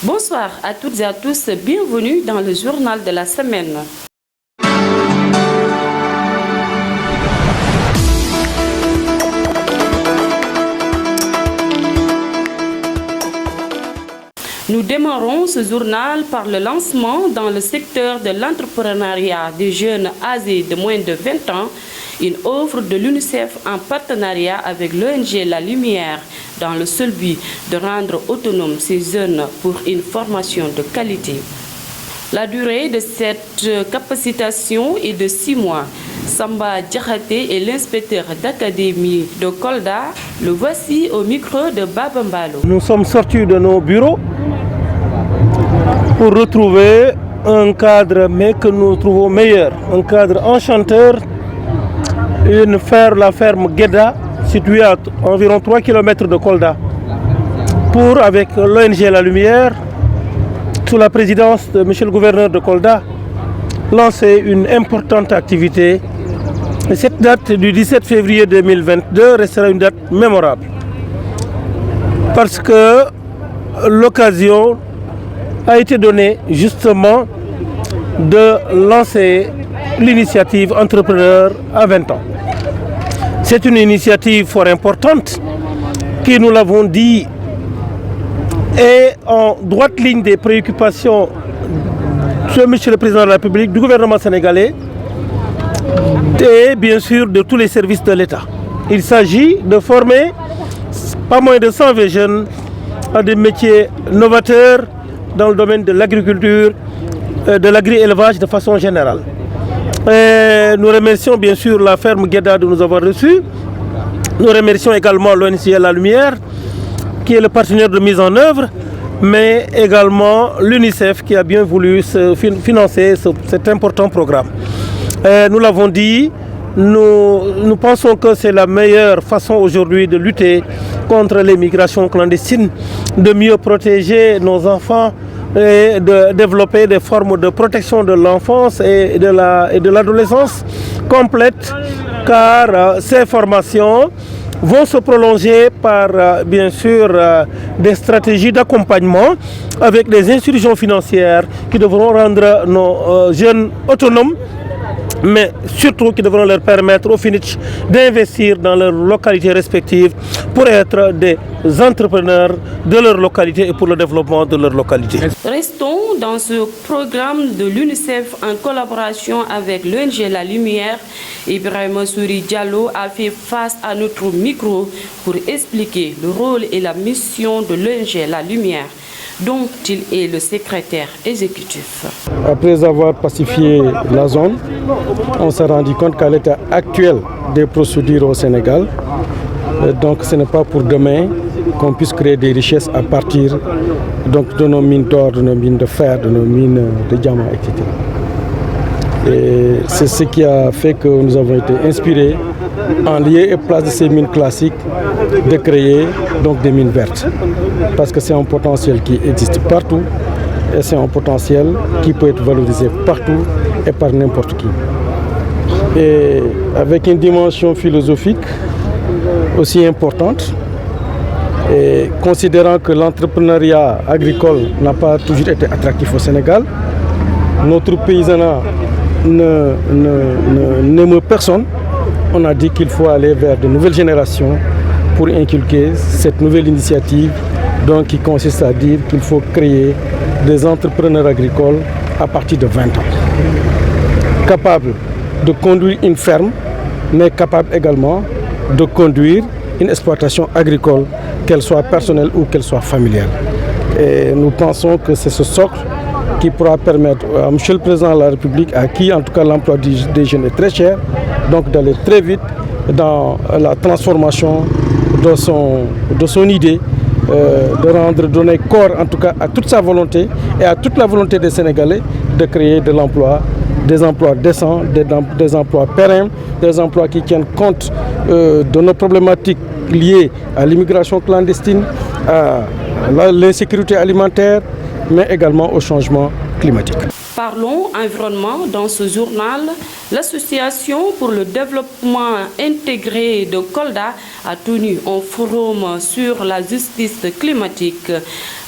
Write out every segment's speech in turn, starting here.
Bonsoir à toutes et à tous, bienvenue dans le journal de la semaine. Nous démarrons ce journal par le lancement dans le secteur de l'entrepreneuriat des jeunes âgés de moins de 20 ans, une offre de l'UNICEF en partenariat avec l'ONG La Lumière dans le seul but de rendre autonomes ces jeunes pour une formation de qualité. La durée de cette capacitation est de 6 mois. Samba Diakhaté est l'inspecteur d'académie de Kolda. Le voici au micro de Baba Mbalo. Nous sommes sortis de nos bureaux pour retrouver un cadre, mais que nous trouvons meilleur, un cadre enchanteur, la ferme Gueda, située à environ 3 km de Kolda, pour, avec l'ONG La Lumière, sous la présidence de M. le gouverneur de Kolda, lancer une importante activité. Et cette date du 17 février 2022 restera une date mémorable, parce que l'occasion a été donnée justement de lancer l'initiative Entrepreneur à 20 ans. C'est une initiative fort importante qui, nous l'avons dit, est en droite ligne des préoccupations de M. le Président de la République, du gouvernement sénégalais et bien sûr de tous les services de l'État. Il s'agit de former pas moins de 120 jeunes à des métiers novateurs dans le domaine de l'agriculture, de l'agri-élevage de façon générale. Et nous remercions bien sûr la ferme Gueda de nous avoir reçus. Nous remercions également l'ONG La Lumière, qui est le partenaire de mise en œuvre, mais également l'UNICEF qui a bien voulu financer cet important programme. Nous l'avons dit, nous pensons que c'est la meilleure façon aujourd'hui de lutter contre les migrations clandestines, de mieux protéger nos enfants et de développer des formes de protection de l'enfance et de l'adolescence complète, car ces formations vont se prolonger par bien sûr des stratégies d'accompagnement avec des institutions financières qui devront rendre nos jeunes autonomes, mais surtout qui devront leur permettre au finish d'investir dans leurs localités respectives pour être des entrepreneurs de leur localité et pour le développement de leur localité. Restons dans ce programme de l'UNICEF en collaboration avec l'ONG La Lumière. Ibrahima Souri Diallo a fait face à notre micro pour expliquer le rôle et la mission de l'ONG La Lumière, dont il est le secrétaire exécutif. Après avoir pacifié la zone, on s'est rendu compte qu'à l'état actuel des procédures au Sénégal, donc ce n'est pas pour demain qu'on puisse créer des richesses à partir donc, de nos mines d'or, de nos mines de fer, de nos mines de diamants, etc. Et c'est ce qui a fait que nous avons été inspirés, en lieu et place de ces mines classiques, de créer donc, des mines vertes. Parce que c'est un potentiel qui existe partout et c'est un potentiel qui peut être valorisé partout et par n'importe qui. Et avec une dimension philosophique aussi importante, et considérant que l'entrepreneuriat agricole n'a pas toujours été attractif au Sénégal, notre paysanat n'aime personne, on a dit qu'il faut aller vers de nouvelles générations pour inculquer cette nouvelle initiative donc, qui consiste à dire qu'il faut créer des entrepreneurs agricoles à partir de 20 ans. Capables de conduire une ferme, mais capables également de conduire une exploitation agricole, qu'elle soit personnelle ou qu'elle soit familiale. Et nous pensons que c'est ce socle qui pourra permettre à M. le Président de la République, à qui en tout cas l'emploi des jeunes est très cher, donc d'aller très vite dans la transformation de son idée, de donner corps en tout cas à toute sa volonté et à toute la volonté des Sénégalais de créer de l'emploi, des emplois décents, des emplois pérennes, des emplois qui tiennent compte de nos problématiques liées à l'immigration clandestine, à l'insécurité alimentaire, mais également au changement climatique. Parlons environnement dans ce journal. L'Association pour le développement intégré de Kolda a tenu un forum sur la justice climatique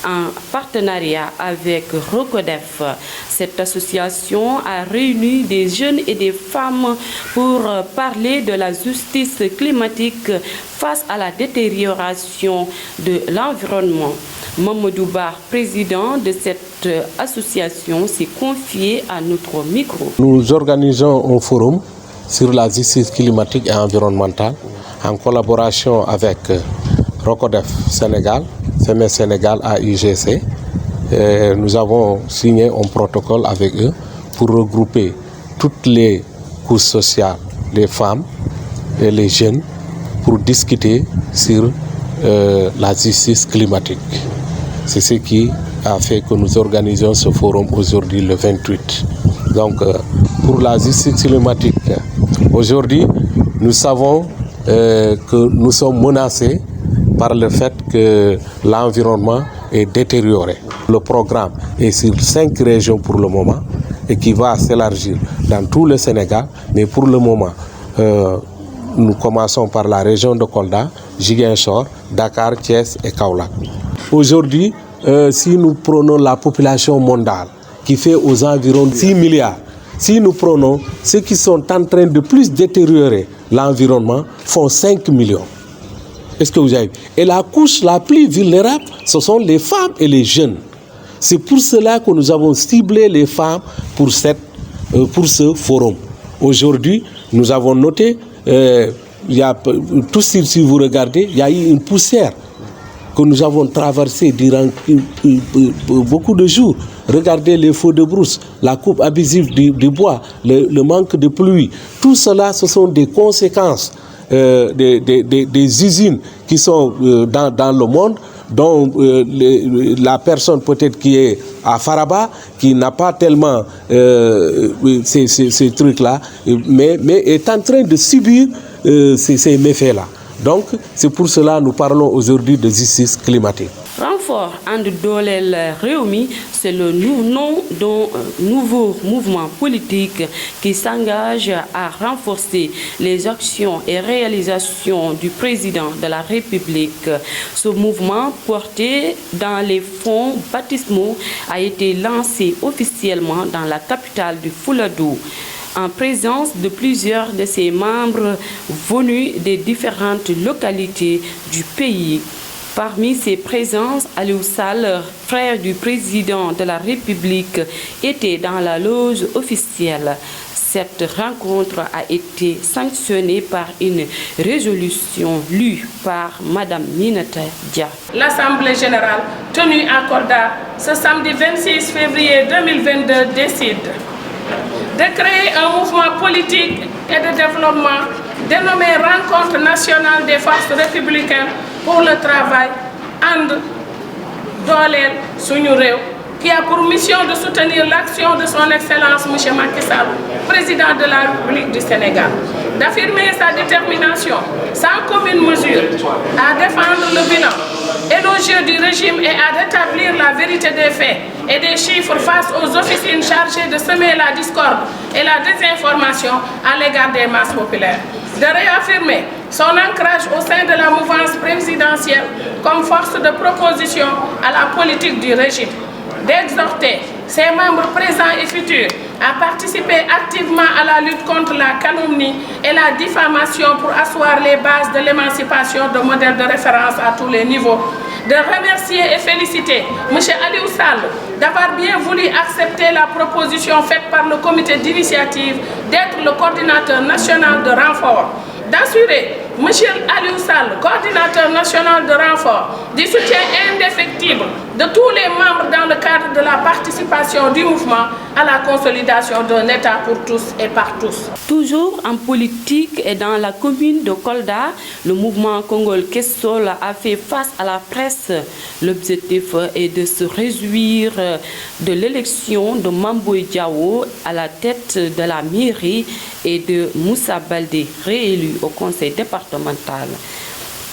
en partenariat avec Rocodef. Cette association a réuni des jeunes et des femmes pour parler de la justice climatique face à la détérioration de l'environnement. Mamadou Ba, président de cette association, s'est confié à notre micro. Nous organisons un forum sur la justice climatique et environnementale en collaboration avec Rocodef Sénégal, FEMES Sénégal AIGC. Nous avons signé un protocole avec eux pour regrouper toutes les couches sociales, les femmes et les jeunes, pour discuter sur la justice climatique. C'est ce qui a fait que nous organisons ce forum aujourd'hui le 28. Donc pour la justice climatique, aujourd'hui nous savons que nous sommes menacés par le fait que l'environnement est détérioré. Le programme est sur 5 régions pour le moment et qui va s'élargir dans tout le Sénégal. Mais pour le moment, nous commençons par la région de Kolda, Ziguinchor, Dakar, Thiès et Kaolack. Aujourd'hui, si nous prenons la population mondiale qui fait aux environs 6 milliards, si nous prenons ceux qui sont en train de plus détériorer l'environnement, font 5 millions. Est-ce que vous avez vu? Et la couche la plus vulnérable, ce sont les femmes et les jeunes. C'est pour cela que nous avons ciblé les femmes pour ce forum. Aujourd'hui, nous avons noté, si vous regardez, il y a eu une poussière que nous avons traversée durant beaucoup de jours. Regardez les feux de brousse, la coupe abusive du bois, le manque de pluie. Tout cela, ce sont des conséquences des usines qui sont dans le monde, dont la personne peut-être qui est à Faraba, qui n'a pas tellement ces trucs-là, mais est en train de subir ces méfaits-là. Donc, c'est pour cela que nous parlons aujourd'hui de justice climatique. Renfort And Doolel Rewmi, c'est le nom d'un nouveau mouvement politique qui s'engage à renforcer les actions et réalisations du président de la République. Ce mouvement, porté dans les fonds baptismaux, a été lancé officiellement dans la capitale du Fouladou, en présence de plusieurs de ses membres venus des différentes localités du pays. Parmi ces présences, Aliou Sall, frère du président de la République, était dans la loge officielle. Cette rencontre a été sanctionnée par une résolution lue par Mme Minata Dia. L'Assemblée générale tenue à Kolda ce samedi 26 février 2022 décide de créer un mouvement politique et de développement dénommé Rencontre nationale des forces républicaines pour le travail, And Doolel Suñu Réew, qui a pour mission de soutenir l'action de son Excellence M. Macky Sall, président de la République du Sénégal, d'affirmer sa détermination sans commune mesure à défendre le bilan élogieux du régime et à rétablir la vérité des faits et des chiffres face aux officines chargées de semer la discorde et la désinformation à l'égard des masses populaires, de réaffirmer son ancrage au sein de la mouvance présidentielle comme force de proposition à la politique du régime, d'exhorter ses membres présents et futurs à participer activement à la lutte contre la calomnie et la diffamation pour asseoir les bases de l'émancipation de modèles de référence à tous les niveaux, de remercier et féliciter M. Aliou Sall d'avoir bien voulu accepter la proposition faite par le comité d'initiative d'être le coordinateur national de renfort, d'assurer M. Aliou Sall, coordinateur national de renfort, du soutien indéfectible de tous les membres dans le cadre de la participation du mouvement à la consolidation d'un État pour tous et par tous. Toujours en politique et dans la commune de Kolda, le mouvement Kongol Kessol a fait face à la presse. L'objectif est de se réjouir de l'élection de Mamboy Diao à la tête de la mairie et de Moussa Baldé réélu au conseil départemental.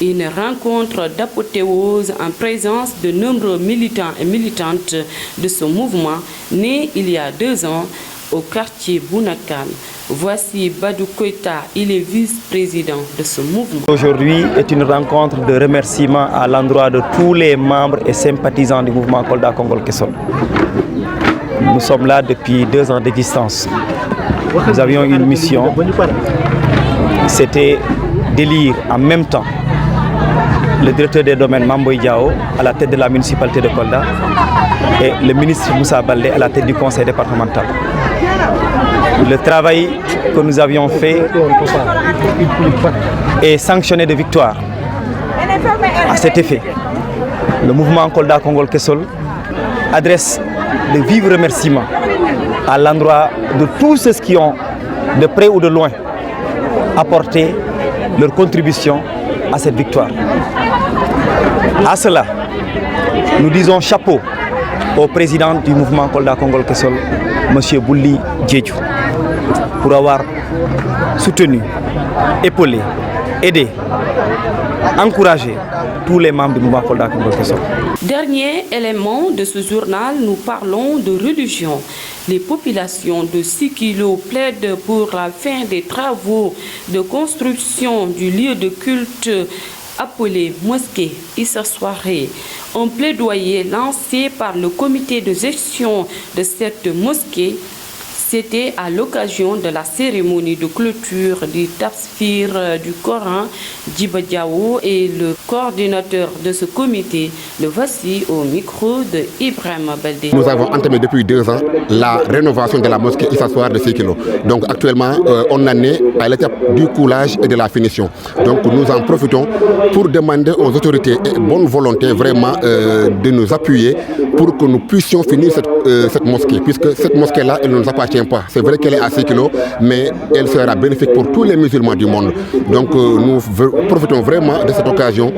Une rencontre d'apothéose en présence de nombreux militants et militantes de ce mouvement, né il y a 2 ans au quartier Bounakan. Voici Badou Koïta, il est vice-président de ce mouvement. Aujourd'hui est une rencontre de remerciement à l'endroit de tous les membres et sympathisants du mouvement Kolda Kongol Kessol. Nous sommes là depuis 2 ans d'existence. Nous avions une mission, c'était d'élire en même temps le directeur des domaines Mamboy Diao à la tête de la municipalité de Kolda et le ministre Moussa Baldé à la tête du conseil départemental. Le travail que nous avions fait est sanctionné de victoire. À cet effet, le mouvement Kolda Kongol Kessol adresse de vifs remerciements à l'endroit de tous ceux qui ont, de près ou de loin, apporté leur contribution à cette victoire. À cela, nous disons chapeau au président du mouvement Kolda Kongol Kessol, M. Bouli Djedjou, pour avoir soutenu, épaulé, aidé, encouragé tous les membres du mouvement Kolda Kongol Kessol. Dernier élément de ce journal, nous parlons de religion. Les populations de Sikilo plaident pour la fin des travaux de construction du lieu de culte appelé Mosquée Issa Soirée. Un plaidoyer lancé par le comité de gestion de cette mosquée. C'était à l'occasion de la cérémonie de clôture du tafsir du Coran, Djiba Diao, et le coordinateur de ce comité, le voici au micro de Ibrahim Baldé. Nous avons entamé depuis 2 ans la rénovation de la mosquée Issa Soirée de Sikilo. Donc actuellement, on en est à l'étape du coulage et de la finition. Donc nous en profitons pour demander aux autorités et bonne volonté vraiment de nous appuyer pour que nous puissions finir cette mosquée, puisque cette mosquée-là, elle ne nous appartient pas. C'est vrai qu'elle est à 6 kilos, mais elle sera bénéfique pour tous les musulmans du monde. Donc nous profitons vraiment de cette occasion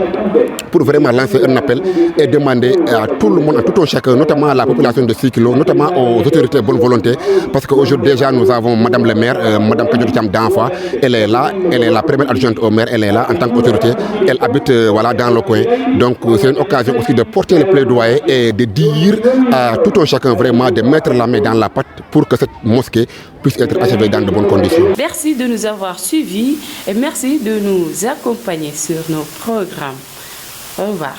pour vraiment lancer un appel et demander à tout le monde, à tout un chacun, notamment à la population de 6 kilos, notamment aux autorités de bonne volonté, parce qu'aujourd'hui déjà nous avons Madame le maire, Madame Kadjoutiam Danfa, elle est là, elle est la première adjointe au maire, elle est là en tant qu'autorité, elle habite voilà, dans le coin. Donc c'est une occasion aussi de porter le plaidoyer et de dire à tout un chacun vraiment de mettre la main dans la pâte pour que cette mosquée puisse être achevée dans de bonnes conditions. Merci de nous avoir suivis et merci de nous accompagner sur nos programmes. Au revoir.